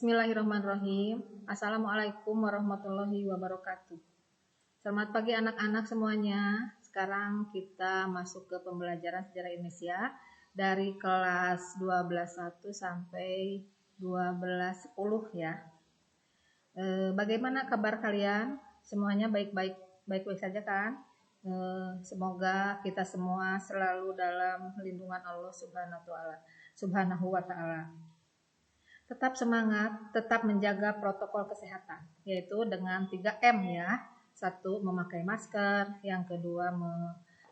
Bismillahirrahmanirrahim. Assalamualaikum warahmatullahi wabarakatuh. Selamat pagi anak-anak semuanya. Sekarang kita masuk ke pembelajaran sejarah Indonesia dari kelas 12.1 sampai 12.10 ya. Bagaimana kabar kalian? Semuanya baik-baik saja kan? Semoga kita semua selalu dalam lindungan Allah Subhanahu wa Ta'ala. Tetap semangat, tetap menjaga protokol kesehatan, yaitu dengan 3M ya. 1. Memakai masker, yang kedua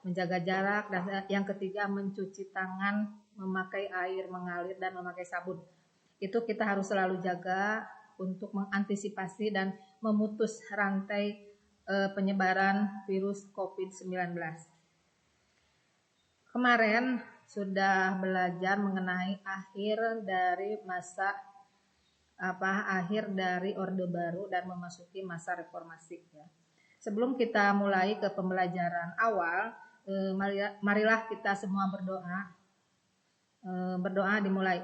menjaga jarak, dan yang ketiga mencuci tangan, memakai air mengalir dan memakai sabun. Itu kita harus selalu jaga untuk mengantisipasi dan memutus rantai penyebaran virus COVID-19. Kemarin sudah belajar mengenai akhir dari Orde Baru dan memasuki masa reformasi ya. Sebelum kita mulai ke pembelajaran awal, marilah kita semua berdoa. Berdoa dimulai.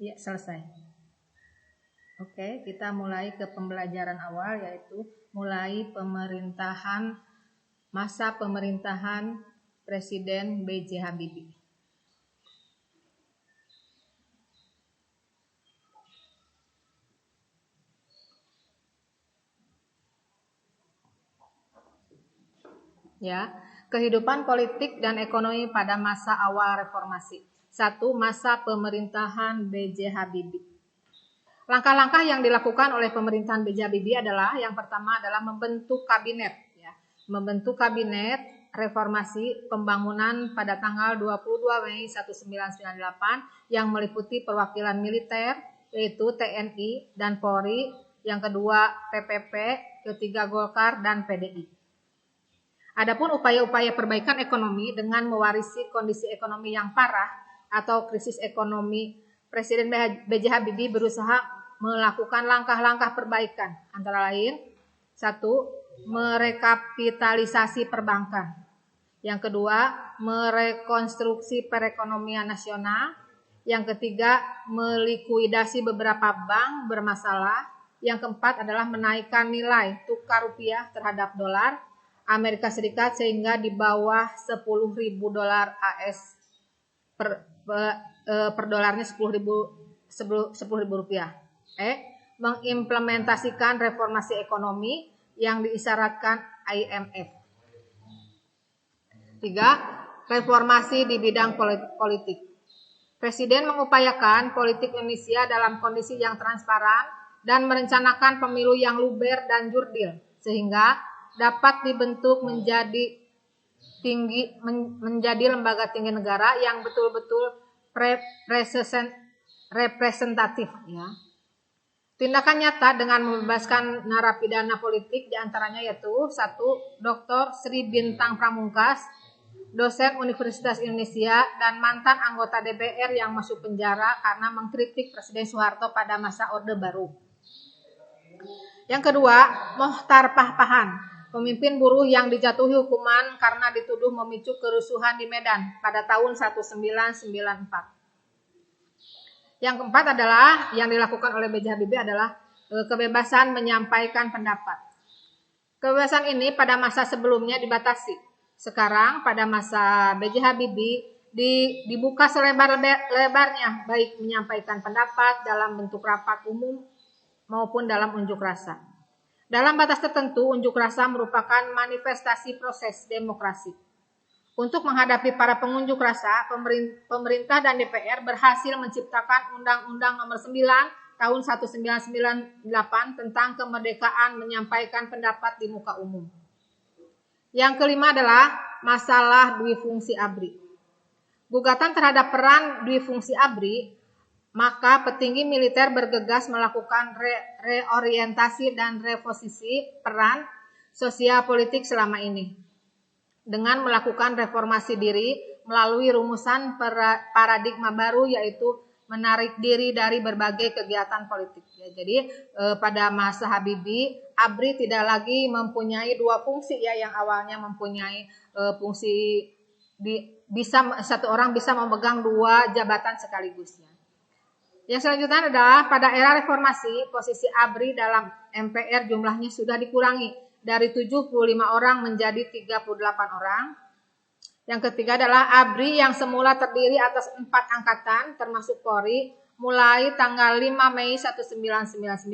Ya, selesai. Oke, kita mulai ke pembelajaran awal, yaitu mulai masa pemerintahan Presiden B.J. Habibie. Ya, kehidupan politik dan ekonomi pada masa awal reformasi. 1. Masa pemerintahan B.J. Habibie. Langkah-langkah yang dilakukan oleh pemerintahan B.J. Habibie adalah yang pertama adalah membentuk kabinet ya. Membentuk kabinet reformasi pembangunan pada tanggal 22 Mei 1998 yang meliputi perwakilan militer yaitu TNI dan Polri, yang kedua PPP, ketiga Golkar dan PDI. Adapun upaya-upaya perbaikan ekonomi dengan mewarisi kondisi ekonomi yang parah atau krisis ekonomi, Presiden B.J. Habibie berusaha melakukan langkah-langkah perbaikan, antara lain 1. Merekapitalisasi perbankan, yang kedua merekonstruksi perekonomian nasional, yang ketiga melikuidasi beberapa bank bermasalah, yang keempat adalah menaikkan nilai tukar rupiah terhadap dolar Amerika Serikat sehingga di bawah 10.000 dolar AS per dolarnya 10.000 rupiah. Mengimplementasikan reformasi ekonomi yang diisyaratkan IMF. 3. Reformasi di bidang politik. Presiden mengupayakan politik Indonesia dalam kondisi yang transparan dan merencanakan pemilu yang luber dan jurdil sehingga dapat dibentuk menjadi lembaga tinggi negara yang betul-betul representatif ya. Tindakan nyata dengan membebaskan narapidana politik diantaranya yaitu 1. Dr. Sri Bintang Pamungkas, dosen Universitas Indonesia dan mantan anggota DPR yang masuk penjara karena mengkritik Presiden Soeharto pada masa Orde Baru. Yang kedua, Mohtar Pahpahan, pemimpin buruh yang dijatuhi hukuman karena dituduh memicu kerusuhan di Medan pada tahun 1994. Yang keempat adalah yang dilakukan oleh B.J. Habibie adalah kebebasan menyampaikan pendapat. Kebebasan ini pada masa sebelumnya dibatasi. Sekarang pada masa B.J. Habibie dibuka selebar-lebarnya, baik menyampaikan pendapat dalam bentuk rapat umum maupun dalam unjuk rasa. Dalam batas tertentu, unjuk rasa merupakan manifestasi proses demokrasi. Untuk menghadapi para pengunjuk rasa, pemerintah dan DPR berhasil menciptakan Undang-Undang Nomor 9 Tahun 1998 tentang kemerdekaan menyampaikan pendapat di muka umum. Yang kelima adalah masalah duifungsi ABRI. Gugatan terhadap peran duifungsi ABRI, maka petinggi militer bergegas melakukan reorientasi dan reposisi peran sosial politik selama ini dengan melakukan reformasi diri melalui rumusan paradigma baru yaitu menarik diri dari berbagai kegiatan politik. Ya, jadi pada masa Habibie, ABRI tidak lagi mempunyai dua fungsi ya, yang awalnya mempunyai fungsi satu orang bisa memegang 2 jabatan sekaligus ya. Yang selanjutnya adalah pada era reformasi, posisi ABRI dalam MPR jumlahnya sudah dikurangi dari 75 orang menjadi 38 orang. Yang ketiga adalah ABRI yang semula terdiri atas 4 angkatan termasuk Polri, mulai tanggal 5 Mei 1999,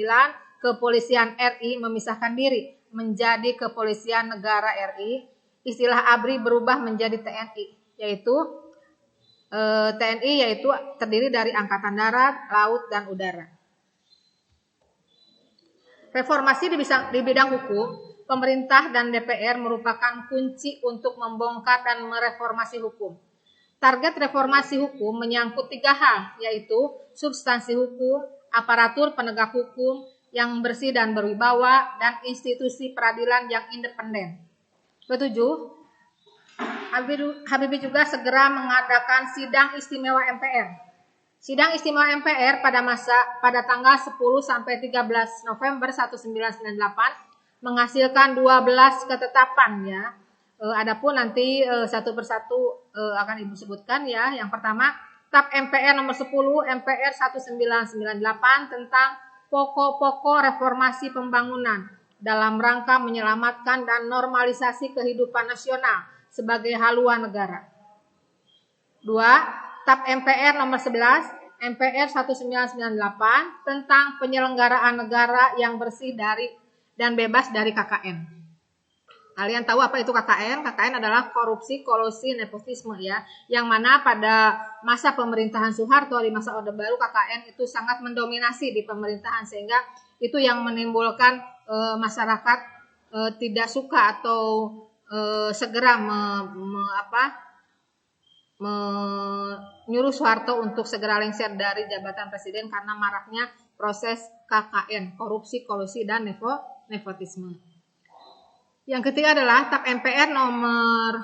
Kepolisian RI memisahkan diri menjadi Kepolisian Negara RI. Istilah ABRI berubah menjadi TNI, yaitu TNI yaitu terdiri dari Angkatan Darat, Laut, dan Udara. Reformasi di bidang hukum, pemerintah dan DPR merupakan kunci untuk membongkar dan mereformasi hukum. Target reformasi hukum menyangkut 3 hal, yaitu substansi hukum, aparatur penegak hukum yang bersih dan berwibawa, dan institusi peradilan yang independen. Ketujuh, Habibie juga segera mengadakan sidang istimewa MPR. Sidang istimewa MPR pada tanggal 10 sampai 13 November 1998 menghasilkan 12 ketetapan ya. Adapun nanti satu persatu akan Ibu sebutkan ya. Yang pertama, TAP MPR nomor 10 MPR 1998 tentang pokok-pokok reformasi pembangunan dalam rangka menyelamatkan dan normalisasi kehidupan nasional sebagai haluan negara. 2. TAP MPR nomor 11 MPR 1998 tentang penyelenggaraan negara yang bersih dari dan bebas dari KKN. Kalian tahu apa itu KKN? KKN adalah korupsi, kolusi, nepotisme ya. Yang mana pada masa pemerintahan Soeharto di masa Orde Baru KKN itu sangat mendominasi di pemerintahan sehingga itu yang menimbulkan masyarakat tidak suka atau segera menyuruh Soeharto untuk segera lengser dari jabatan presiden karena maraknya proses KKN, korupsi, kolusi, dan nepotisme. Yang ketiga adalah TAP MPR nomor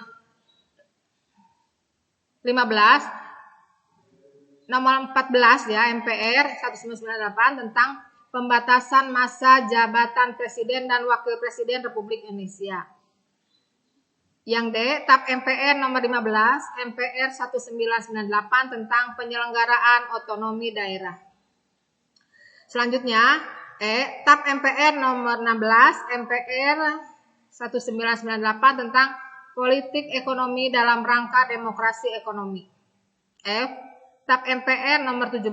14 ya, MPR 1998 tentang pembatasan masa jabatan presiden dan wakil presiden Republik Indonesia. Yang D, TAP MPR nomor 15 MPR 1998 tentang penyelenggaraan otonomi daerah. Selanjutnya, TAP MPR nomor 16 MPR 1998 tentang politik ekonomi dalam rangka demokrasi ekonomi. F, TAP MPR nomor 17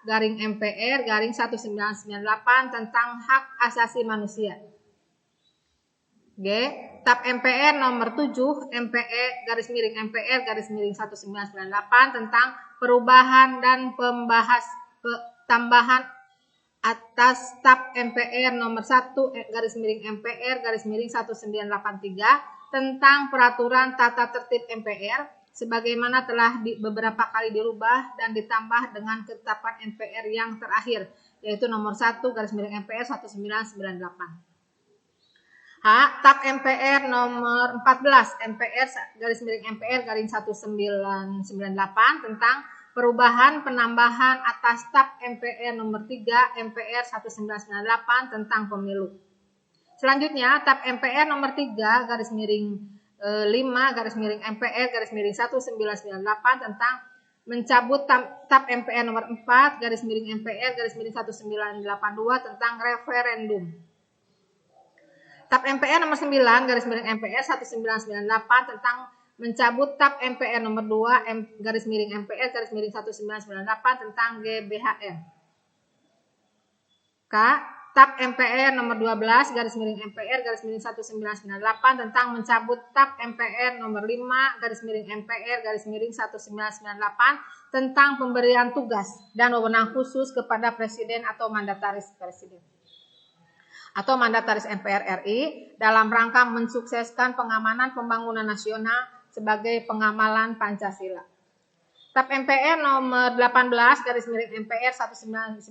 garing MPR garing 1998 tentang hak asasi manusia. G, TAP MPR nomor 7 MPR garis miring MPR garis miring 1998 tentang perubahan dan tambahan atas TAP MPR nomor 1 garis miring MPR garis miring 1983 tentang peraturan tata tertib MPR sebagaimana telah beberapa kali dirubah dan ditambah dengan ketetapan MPR yang terakhir yaitu nomor 1 garis miring MPR 1998. H, TAP MPR nomor 14 MPR garis miring MPR garing 1998 tentang perubahan penambahan atas TAP MPR nomor 3 MPR 1998 tentang pemilu. Selanjutnya TAP MPR nomor 3 garis miring 5 garis miring MPR garis miring 1998 tentang mencabut TAP MPR nomor 4 garis miring MPR garis miring 1982 tentang referendum. TAP MPR nomor 9 garis miring MPR 1998 tentang mencabut TAP MPR nomor 2 garis miring MPR garis miring 1998 tentang GBHN. K, TAP MPR nomor 12 garis miring MPR garis miring 1998 tentang mencabut TAP MPR nomor 5 garis miring MPR garis miring 1998 tentang pemberian tugas dan wewenang khusus kepada presiden atau mandataris presiden atau mandataris MPR RI dalam rangka mensukseskan pengamanan pembangunan nasional sebagai pengamalan Pancasila. TAP MPR nomor 18 garis miring MPR 1998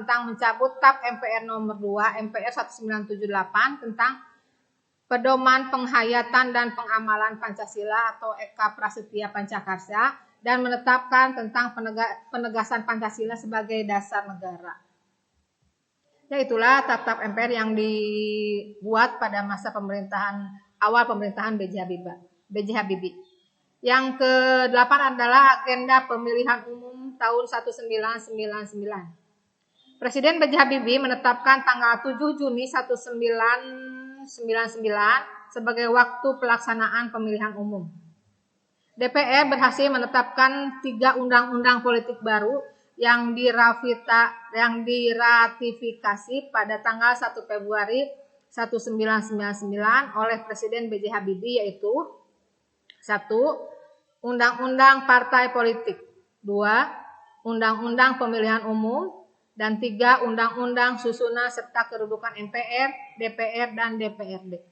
tentang mencabut TAP MPR nomor 2 MPR 1978 tentang pedoman penghayatan dan pengamalan Pancasila atau Eka Prasetya Pancakarsa dan menetapkan tentang penegasan Pancasila sebagai dasar negara. Ya itulah TAP MPR yang dibuat pada masa awal pemerintahan B.J. Habibie. Yang ke-8 adalah agenda pemilihan umum tahun 1999. Presiden B.J. Habibie menetapkan tanggal 7 Juni 1999 sebagai waktu pelaksanaan pemilihan umum. DPR berhasil menetapkan 3 undang-undang politik baru yang diratifikasi pada tanggal 1 Februari 1999 oleh Presiden B.J. Habibie, yaitu 1. Undang-undang partai politik, 2. Undang-undang pemilihan umum, dan 3. Undang-undang susunan serta kedudukan MPR, DPR, dan DPRD.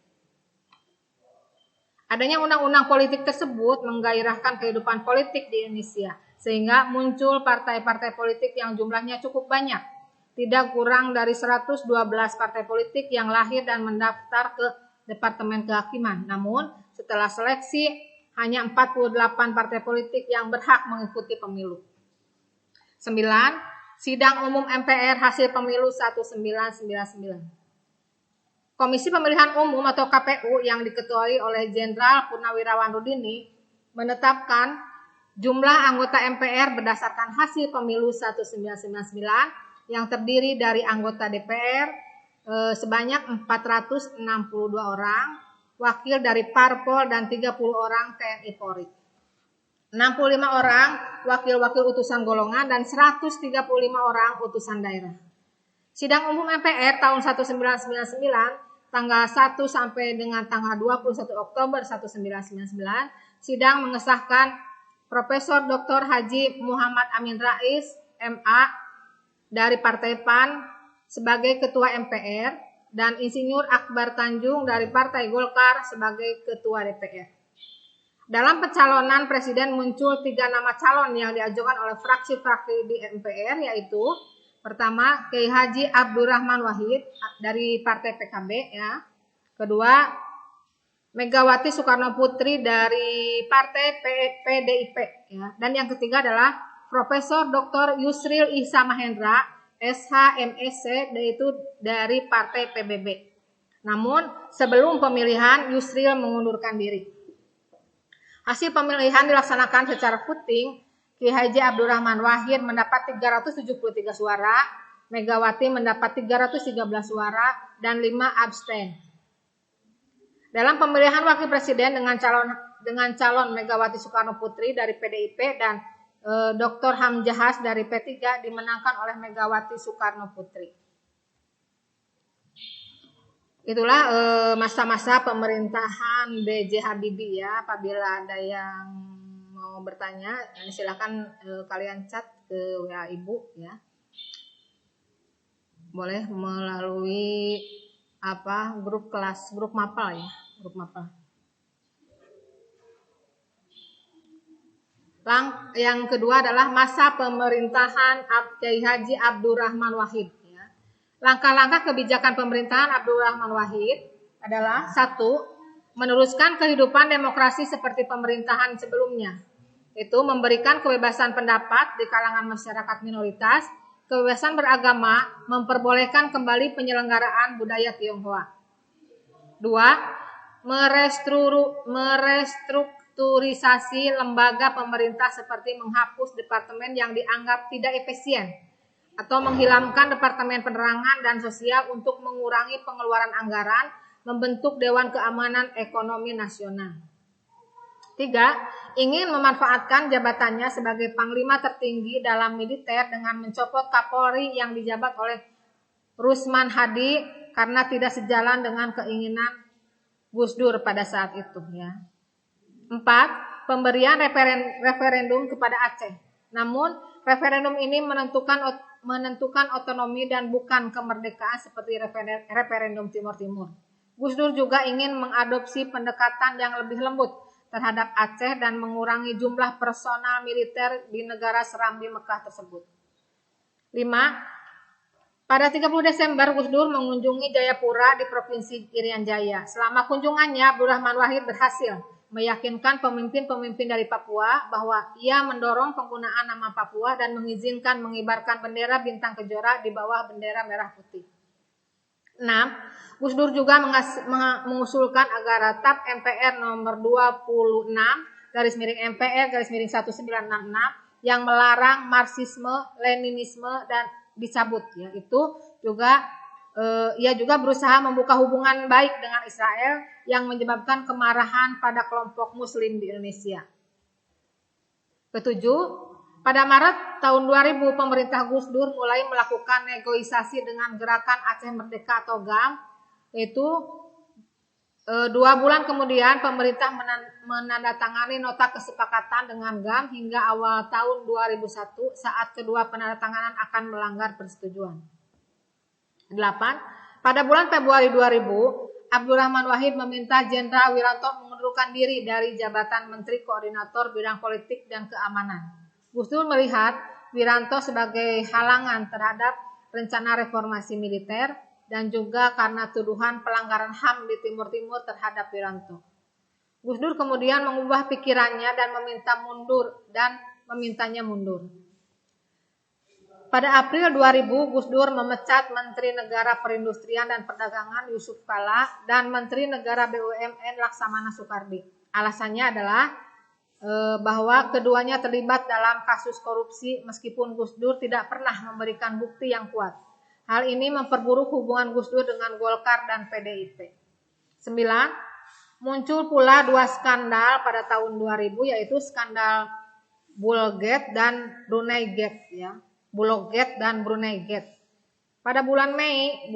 Adanya undang-undang politik tersebut menggairahkan kehidupan politik di Indonesia, sehingga muncul partai-partai politik yang jumlahnya cukup banyak. Tidak kurang dari 112 partai politik yang lahir dan mendaftar ke Departemen Kehakiman. Namun, setelah seleksi, hanya 48 partai politik yang berhak mengikuti pemilu. 9. Sidang Umum MPR hasil pemilu 1999. Komisi Pemilihan Umum atau KPU yang diketuai oleh Jenderal Purnawirawan Rudini menetapkan jumlah anggota MPR berdasarkan hasil pemilu 1999 yang terdiri dari anggota DPR sebanyak 462 orang, wakil dari Parpol dan 30 orang TNI Polri. 65 orang wakil-wakil utusan golongan dan 135 orang utusan daerah. Sidang Umum MPR tahun 1999 tanggal 1 sampai dengan tanggal 21 Oktober 1999, sidang mengesahkan Profesor Dr. Haji Muhammad Amin Rais, MA, dari Partai PAN sebagai Ketua MPR, dan Insinyur Akbar Tanjung dari Partai Golkar sebagai Ketua DPR. Dalam pencalonan Presiden muncul 3 nama calon yang diajukan oleh fraksi-fraksi di MPR, yaitu pertama, Kiai Haji Abdurrahman Wahid dari Partai PKB, ya. Kedua, Megawati Soekarno Putri dari Partai PDIP, ya. Dan yang ketiga adalah Profesor Dr. Yusril Ihsa Mahendra, SH MSc, yaitu dari Partai PBB. Namun, sebelum pemilihan, Yusril mengundurkan diri. Hasil pemilihan dilaksanakan secara voting. Kiai Haji Abdurrahman Wahid mendapat 373 suara, Megawati mendapat 313 suara, dan 5 abstain. Dalam pemilihan wakil presiden dengan calon Megawati Soekarno Putri dari PDIP dan Dr. Hamzahas dari P3 dimenangkan oleh Megawati Soekarno Putri. Itulah masa-masa pemerintahan B.J. Habibie, ya. Apabila ada yang mau bertanya, silakan kalian chat ke WA Ibu, ya. Boleh melalui grup kelas, grup mapel, ya, grup mapel. Yang kedua adalah masa pemerintahan Kiai Haji Abdurrahman Wahid, ya. Langkah-langkah kebijakan pemerintahan Abdurrahman Wahid adalah 1. Meneruskan kehidupan demokrasi seperti pemerintahan sebelumnya, itu memberikan kebebasan pendapat di kalangan masyarakat minoritas, kebebasan beragama, memperbolehkan kembali penyelenggaraan budaya Tionghoa. 2. Merestrukturisasi lembaga pemerintah seperti menghapus departemen yang dianggap tidak efisien atau menghilangkan Departemen Penerangan dan Sosial untuk mengurangi pengeluaran anggaran, membentuk Dewan Keamanan Ekonomi Nasional. 3. Ingin memanfaatkan jabatannya sebagai Panglima tertinggi dalam militer dengan mencopot Kapolri yang dijabat oleh Rusman Hadi karena tidak sejalan dengan keinginan Gus Dur pada saat itu, ya. 4. Pemberian referendum kepada Aceh. Namun, referendum ini menentukan otonomi dan bukan kemerdekaan seperti referendum Timur Timur. Gus Dur juga ingin mengadopsi pendekatan yang lebih lembut terhadap Aceh dan mengurangi jumlah personal militer di negara seram di Mekah tersebut. 5. Pada 30 Desember, Gus Dur mengunjungi Jayapura di Provinsi Irian Jaya. Selama kunjungannya, Abdurrahman Wahid berhasil meyakinkan pemimpin-pemimpin dari Papua bahwa ia mendorong penggunaan nama Papua dan mengizinkan mengibarkan bendera bintang kejora di bawah bendera merah putih. 6. Gus Dur juga mengusulkan agar Ratap MPR nomor 26 /MPR/1966 yang melarang Marxisme, Leninisme dan dicabut ya. Itu juga ia juga berusaha membuka hubungan baik dengan Israel yang menyebabkan kemarahan pada kelompok muslim di Indonesia. Ketujuh, pada Maret tahun 2000 pemerintah Gus Dur mulai melakukan negosiasi dengan Gerakan Aceh Merdeka atau GAM, yaitu 2 bulan kemudian pemerintah menandatangani nota kesepakatan dengan GAM hingga awal tahun 2001 saat kedua penandatanganan akan melanggar persetujuan. 8. Pada bulan Februari 2000, Abdurrahman Wahid meminta Jenderal Wiranto mengundurkan diri dari jabatan Menteri Koordinator Bidang Politik dan Keamanan. Gus Dur melihat Wiranto sebagai halangan terhadap rencana reformasi militer dan juga karena tuduhan pelanggaran HAM di Timur Timur terhadap Wiranto. Gus Dur kemudian mengubah pikirannya dan memintanya mundur. Pada April 2000, Gus Dur memecat Menteri Negara Perindustrian dan Perdagangan Yusuf Kala dan Menteri Negara BUMN Laksamana Soekardi. Alasannya adalah bahwa keduanya terlibat dalam kasus korupsi meskipun Gus Dur tidak pernah memberikan bukti yang kuat. Hal ini memperburuk hubungan Gus Dur dengan Golkar dan PDIP. 9. Muncul pula 2 skandal pada tahun 2000 yaitu skandal Bulog-Gate dan Brunei-Gate ya. Bulog-Gate dan Brunei-Gate. Pada bulan Mei,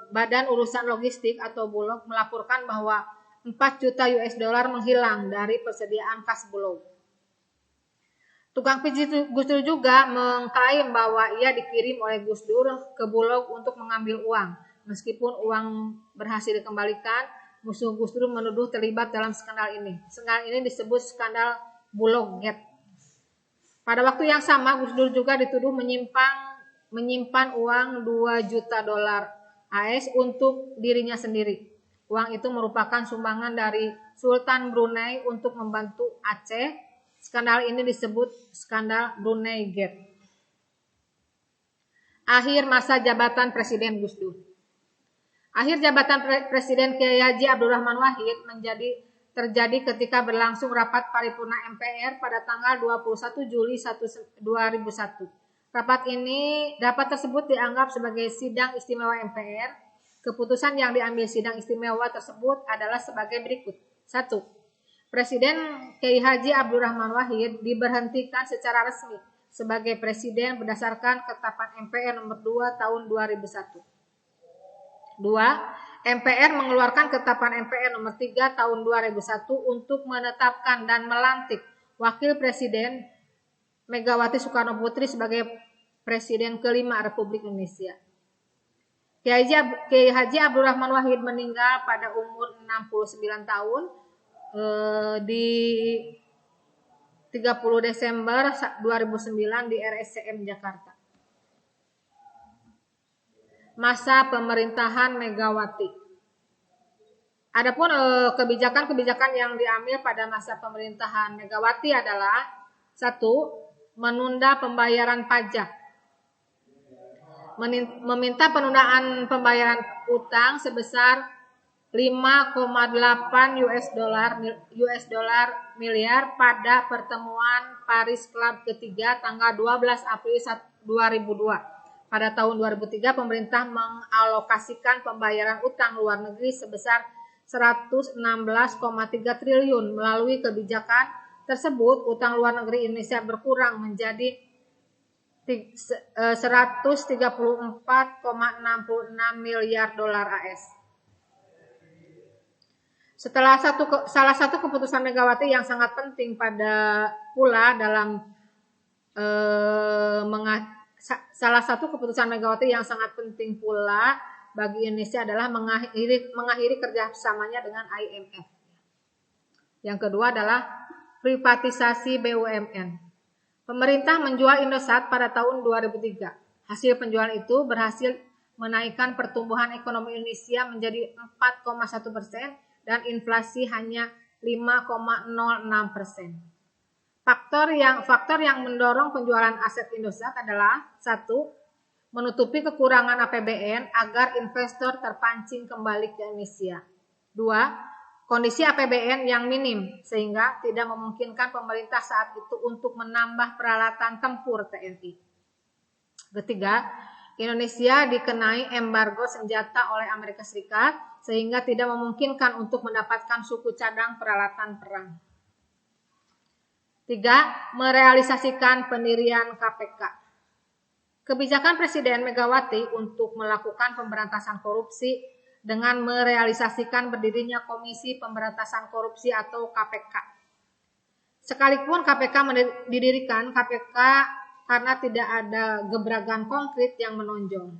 Badan Urusan Logistik atau Bulog melaporkan bahwa 4 juta US dollar menghilang dari persediaan kas Bulog. Tukang pijit Gus Dur juga mengklaim bahwa ia dikirim oleh Gus Dur ke Bulog untuk mengambil uang. Meskipun uang berhasil dikembalikan, musuh Gus Dur menuduh terlibat dalam skandal ini. Skandal ini disebut skandal Bulog-Gate. Pada waktu yang sama, Gus Dur juga dituduh menyimpan uang 2 juta dolar AS untuk dirinya sendiri. Uang itu merupakan sumbangan dari Sultan Brunei untuk membantu Aceh. Skandal ini disebut skandal Brunei-Gate. Akhir masa jabatan Presiden Gus Dur. Akhir jabatan Presiden Kiai Haji Abdurrahman Wahid terjadi ketika berlangsung rapat paripurna MPR pada tanggal 21 Juli 2001. Rapat tersebut dianggap sebagai sidang istimewa MPR. Keputusan yang diambil sidang istimewa tersebut adalah sebagai berikut. 1. Presiden Kiai Haji Abdurrahman Wahid diberhentikan secara resmi sebagai presiden berdasarkan Ketetapan MPR nomor 2 tahun 2001. 2. MPR mengeluarkan Ketetapan MPR nomor 3 tahun 2001 untuk menetapkan dan melantik Wakil Presiden Megawati Soekarno Putri sebagai Presiden kelima Republik Indonesia. Kiai Haji Abdurrahman Wahid meninggal pada umur 69 tahun di 30 Desember 2009 di RSCM Jakarta. Masa pemerintahan Megawati. Adapun kebijakan-kebijakan yang diambil pada masa pemerintahan Megawati adalah 1. Menunda pembayaran pajak. Meminta penundaan pembayaran utang sebesar 5,8 US dollar miliar pada pertemuan Paris Club ketiga tanggal 12 April 2002. Pada tahun 2003 pemerintah mengalokasikan pembayaran utang luar negeri sebesar 116,3 triliun. Melalui kebijakan tersebut utang luar negeri Indonesia berkurang menjadi 134,66 miliar dolar AS. Salah satu keputusan Megawati yang sangat penting pula bagi Indonesia adalah mengakhiri kerjasamanya dengan IMF. Yang kedua adalah privatisasi BUMN. Pemerintah menjual Indosat pada tahun 2003. Hasil penjualan itu berhasil menaikkan pertumbuhan ekonomi Indonesia menjadi 4,1%. Dan inflasi hanya 5,06%. Faktor yang mendorong penjualan aset Indosat adalah 1. Menutupi kekurangan APBN agar investor terpancing kembali ke Indonesia. 2. kondisi APBN yang minim sehingga tidak memungkinkan pemerintah saat itu untuk menambah peralatan tempur TNI. Ketiga, Indonesia dikenai embargo senjata oleh Amerika Serikat sehingga tidak memungkinkan untuk mendapatkan suku cadang peralatan perang. 3. Merealisasikan pendirian KPK. Kebijakan Presiden Megawati untuk melakukan pemberantasan korupsi dengan merealisasikan berdirinya Komisi Pemberantasan Korupsi atau KPK. Sekalipun KPK didirikan, KPK karena tidak ada gebrakan konkret yang menonjol.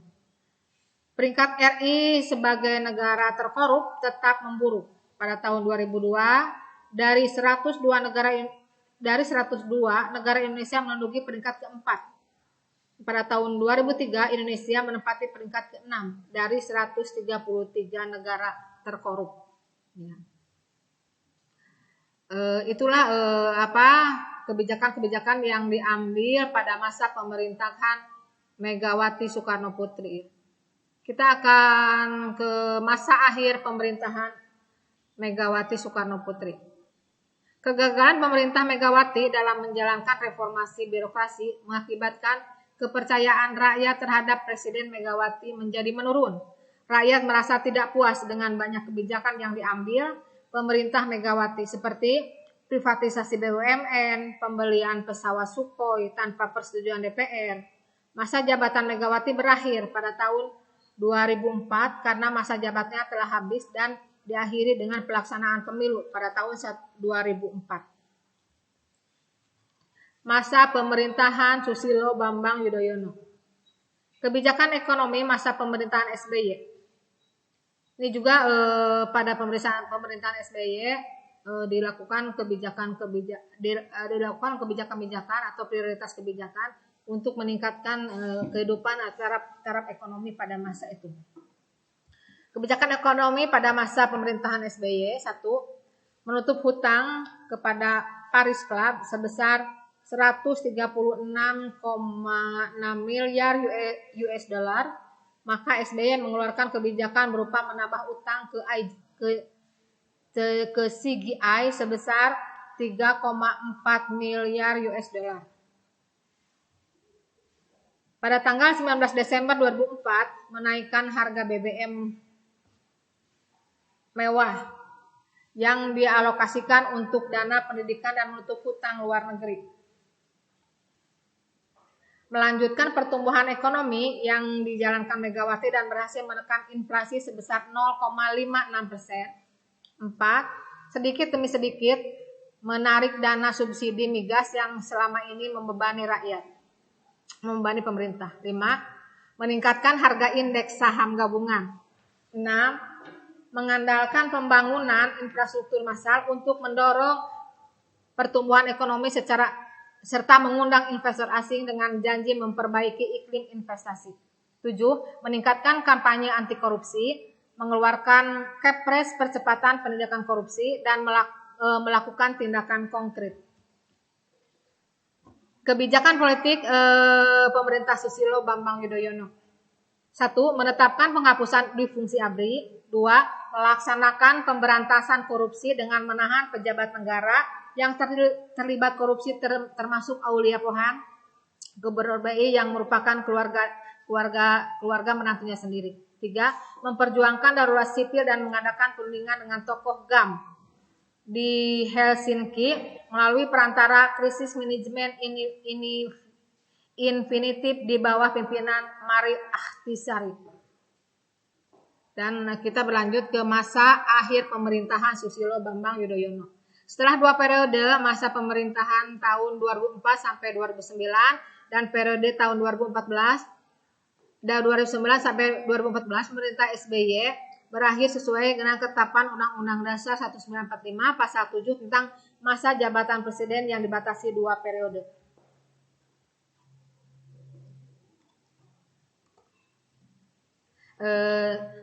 Peringkat RI sebagai negara terkorup tetap memburuk. Pada tahun 2002, dari 102 negara Indonesia menduduki peringkat keempat. Pada tahun 2003, Indonesia menempati peringkat ke-6 dari 133 negara terkorup. Ya. Itulah kebijakan-kebijakan yang diambil pada masa pemerintahan Megawati Soekarno Putri. Kita akan ke masa akhir pemerintahan Megawati Soekarno Putri. Kegagalan pemerintah Megawati dalam menjalankan reformasi birokrasi mengakibatkan kepercayaan rakyat terhadap Presiden Megawati menjadi menurun. Rakyat merasa tidak puas dengan banyak kebijakan yang diambil pemerintah Megawati seperti privatisasi BUMN, pembelian pesawat Sukhoi tanpa persetujuan DPR. Masa jabatan Megawati berakhir pada tahun 2004 karena masa jabatannya telah habis dan diakhiri dengan pelaksanaan pemilu pada tahun 2004. Masa pemerintahan Susilo Bambang Yudhoyono. Kebijakan ekonomi masa pemerintahan SBY. Ini juga pada pemerintahan SBY dilakukan kebijakan-kebijakan atau prioritas kebijakan untuk meningkatkan kehidupan taraf ekonomi pada masa itu. Kebijakan ekonomi pada masa pemerintahan SBY. 1. Menutup hutang kepada Paris Club sebesar 136,6 miliar US dollar, maka SBY mengeluarkan kebijakan berupa menambah utang ke CGI sebesar 3,4 miliar US dollar. Pada tanggal 19 Desember 2004 menaikkan harga BBM mewah yang dialokasikan untuk dana pendidikan dan menutup hutang luar negeri. Melanjutkan pertumbuhan ekonomi yang dijalankan Megawati dan berhasil menekan inflasi sebesar 0,56%. 4. Sedikit demi sedikit menarik dana subsidi migas yang selama ini membebani pemerintah. 5. Meningkatkan harga indeks saham gabungan. 6. Mengandalkan pembangunan infrastruktur massal untuk mendorong pertumbuhan ekonomi serta mengundang investor asing dengan janji memperbaiki iklim investasi. 7. Meningkatkan kampanye anti korupsi, mengeluarkan Kepres percepatan penindakan korupsi dan melakukan tindakan konkret. Kebijakan politik pemerintah Susilo Bambang Yudhoyono. 1. Menetapkan penghapusan difungsi ABRI. 2. Melaksanakan pemberantasan korupsi dengan menahan pejabat negara yang terlibat korupsi termasuk Aulia Pohan, Gubernur BI yang merupakan keluarga menantunya sendiri. 3. Memperjuangkan darurat sipil dan mengadakan perundingan dengan tokoh GAM di Helsinki melalui perantara krisis manajemen infinitif di bawah pimpinan Mari Ahtisaari. Dan kita berlanjut ke masa akhir pemerintahan Susilo Bambang Yudhoyono. Setelah 2 periode masa pemerintahan tahun 2004 sampai 2009 dan periode tahun 2009 sampai 2014 pemerintah SBY berakhir sesuai dengan ketetapan Undang-Undang Dasar 1945 pasal 7 tentang masa jabatan presiden yang dibatasi 2 periode.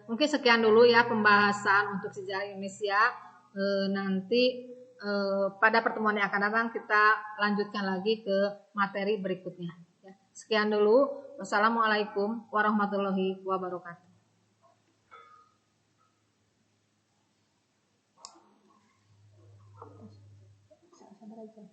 Mungkin sekian dulu ya pembahasan untuk sejarah Indonesia. Nanti pada pertemuan yang akan datang kita lanjutkan lagi ke materi berikutnya. Sekian dulu. Wassalamualaikum warahmatullahi wabarakatuh. aja.